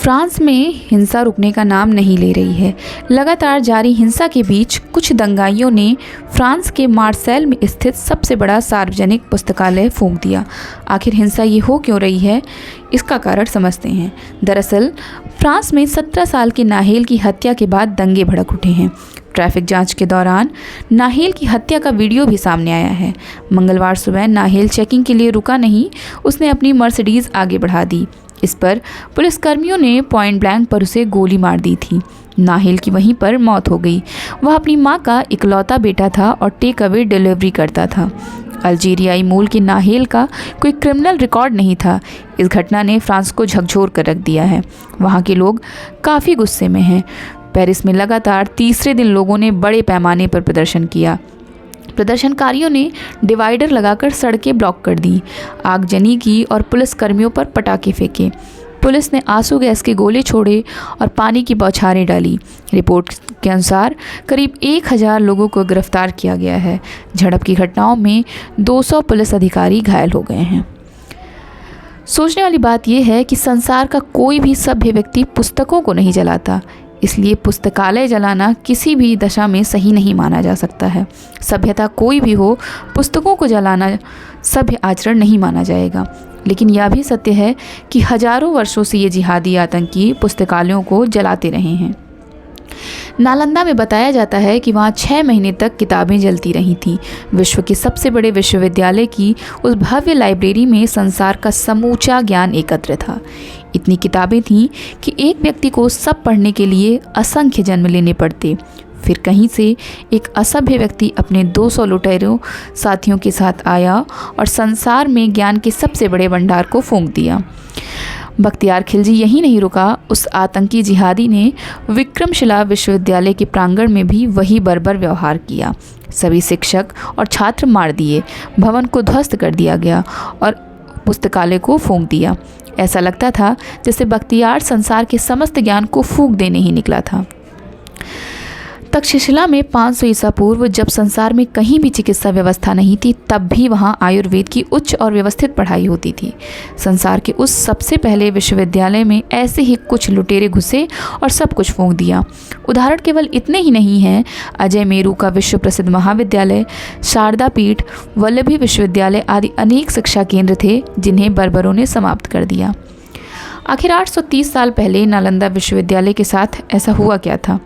France में हिंसा रुकने का नाम नहीं ले रही है। लगातार जारी हिंसा के बीच कुछ दंगाइयों ने फ्रांस के मार्सेल में स्थित सबसे बड़ा सार्वजनिक पुस्तकालय फूंक दिया। आखिर हिंसा ये हो क्यों रही है, इसका कारण समझते हैं। दरअसल फ्रांस में 17 साल के नाहेल की हत्या के बाद दंगे भड़क उठे हैं। ट्रैफिक जांच के दौरान नाहेल की हत्या का वीडियो भी सामने आया है। मंगलवार सुबह नाहेल चेकिंग के लिए रुका नहीं, उसने अपनी मर्सिडीज आगे बढ़ा दी। इस पर पुलिसकर्मियों ने पॉइंट ब्लैंक पर उसे गोली मार दी थी। नाहेल की वहीं पर मौत हो गई। वह अपनी मां का इकलौता बेटा था और टेक अवे डिलीवरी करता था। अल्जीरियाई मूल के नाहेल का कोई क्रिमिनल रिकॉर्ड नहीं था। इस घटना ने फ्रांस को झकझोर कर रख दिया है। वहाँ के लोग काफ़ी गुस्से में हैं। पेरिस में लगातार तीसरे दिन लोगों ने बड़े पैमाने पर प्रदर्शन किया। प्रदर्शनकारियों ने डिवाइडर लगाकर सड़कें ब्लॉक कर दी, आगजनी की और पुलिसकर्मियों पर पटाखे फेंके। पुलिस ने आंसू गैस के गोले छोड़े और पानी की बौछारें डाली। रिपोर्ट के अनुसार करीब 1000 लोगों को गिरफ्तार किया गया है। झड़प की घटनाओं में 200 पुलिस अधिकारी घायल हो गए हैं। सोचने वाली बात यह है कि संसार का कोई भी सभ्य व्यक्ति पुस्तकों को नहीं जलाता, इसलिए पुस्तकालय जलाना किसी भी दशा में सही नहीं माना जा सकता है। सभ्यता कोई भी हो, पुस्तकों को जलाना सभ्य आचरण नहीं माना जाएगा। लेकिन यह भी सत्य है कि हजारों वर्षों से ये जिहादी आतंकी पुस्तकालयों को जलाते रहे हैं। नालंदा में बताया जाता है कि वहाँ 6 महीने तक किताबें जलती रही थीं। विश्व के सबसे बड़े विश्वविद्यालय की उस भव्य लाइब्रेरी में संसार का समूचा ज्ञान एकत्र था। इतनी किताबें थीं कि एक व्यक्ति को सब पढ़ने के लिए असंख्य जन्म लेने पड़ते। फिर कहीं से एक असभ्य व्यक्ति अपने 200 लुटेरों साथियों के साथ आया और संसार में ज्ञान के सबसे बड़े भंडार को फूंक दिया। बख्तियार खिलजी यहीं नहीं रुका। उस आतंकी जिहादी ने विक्रमशिला विश्वविद्यालय के प्रांगण में भी वही बर्बर व्यवहार किया। सभी शिक्षक और छात्र मार दिए, भवन को ध्वस्त कर दिया गया और पुस्तकालय को फूंक दिया। ऐसा लगता था जैसे बख्तियार संसार के समस्त ज्ञान को फूंक देने ही निकला था। तक्षशिला में 500 ईसा पूर्व जब संसार में कहीं भी चिकित्सा व्यवस्था नहीं थी, तब भी वहाँ आयुर्वेद की उच्च और व्यवस्थित पढ़ाई होती थी। संसार के उस सबसे पहले विश्वविद्यालय में ऐसे ही कुछ लुटेरे घुसे और सब कुछ फूंक दिया। उदाहरण केवल इतने ही नहीं हैं। अजय मेरू का विश्व प्रसिद्ध महाविद्यालय, शारदा पीठ, वल्लभी विश्वविद्यालय आदि अनेक शिक्षा केंद्र थे जिन्हें बर्बरों ने समाप्त कर दिया। आखिर 830 साल पहले नालंदा विश्वविद्यालय के साथ ऐसा हुआ क्या था?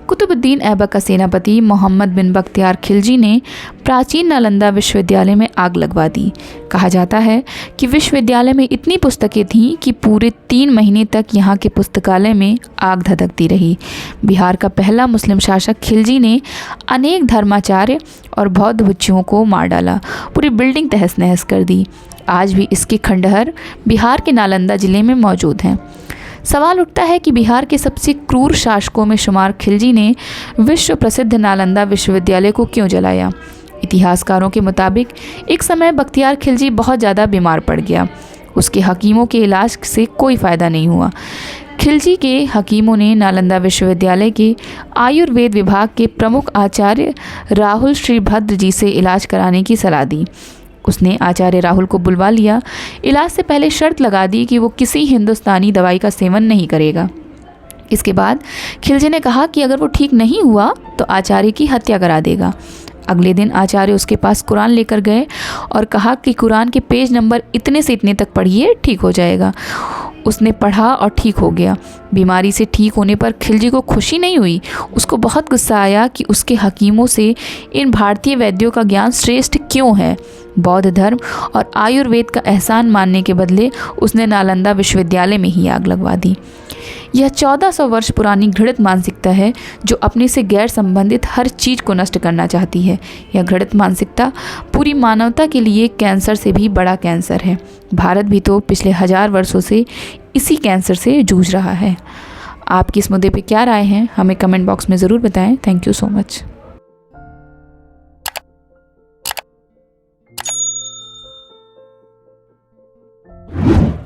कुतुबुद्दीन ऐबक का सेनापति मोहम्मद बिन बख्तियार खिलजी ने प्राचीन नालंदा विश्वविद्यालय में आग लगवा दी। कहा जाता है कि विश्वविद्यालय में इतनी पुस्तकें थीं कि पूरे 3 महीने तक यहाँ के पुस्तकालय में आग धधकती रही। बिहार का पहला मुस्लिम शासक खिलजी ने अनेक धर्माचार्य और बौद्ध भिक्षुओं को मार डाला, पूरी बिल्डिंग तहस नहस कर दी। आज भी इसके खंडहर बिहार के नालंदा जिले में मौजूद हैं। सवाल उठता है कि बिहार के सबसे क्रूर शासकों में शुमार खिलजी ने विश्व प्रसिद्ध नालंदा विश्वविद्यालय को क्यों जलाया? इतिहासकारों के मुताबिक एक समय बख्तियार खिलजी बहुत ज़्यादा बीमार पड़ गया। उसके हकीमों के इलाज से कोई फ़ायदा नहीं हुआ। खिलजी के हकीमों ने नालंदा विश्वविद्यालय के आयुर्वेद विभाग के प्रमुख आचार्य राहुल श्रीभद्र जी से इलाज कराने की सलाह दी। उसने आचार्य राहुल को बुलवा लिया। इलाज से पहले शर्त लगा दी कि वो किसी हिंदुस्तानी दवाई का सेवन नहीं करेगा। इसके बाद खिलजी ने कहा कि अगर वो ठीक नहीं हुआ तो आचार्य की हत्या करा देगा। अगले दिन आचार्य उसके पास कुरान लेकर गए और कहा कि कुरान के पेज नंबर इतने से इतने तक पढ़िए, ठीक हो जाएगा। उसने पढ़ा और ठीक हो गया। बीमारी से ठीक होने पर खिलजी को खुशी नहीं हुई। उसको बहुत गुस्सा आया कि उसके हकीमों से इन भारतीय वैद्यों का ज्ञान श्रेष्ठ क्यों है। बौद्ध धर्म और आयुर्वेद का एहसान मानने के बदले उसने नालंदा विश्वविद्यालय में ही आग लगवा दी। यह 1400 वर्ष पुरानी घृणित मानसिकता है जो अपने से गैर संबंधित हर चीज़ को नष्ट करना चाहती है। यह घृणित मानसिकता पूरी मानवता के लिए कैंसर से भी बड़ा कैंसर है। भारत भी तो पिछले 1000 वर्षों से इसी कैंसर से जूझ रहा है। आपकी इस मुद्दे पे क्या राय है, हमें कमेंट बॉक्स में ज़रूर बताएं। Thank you so much.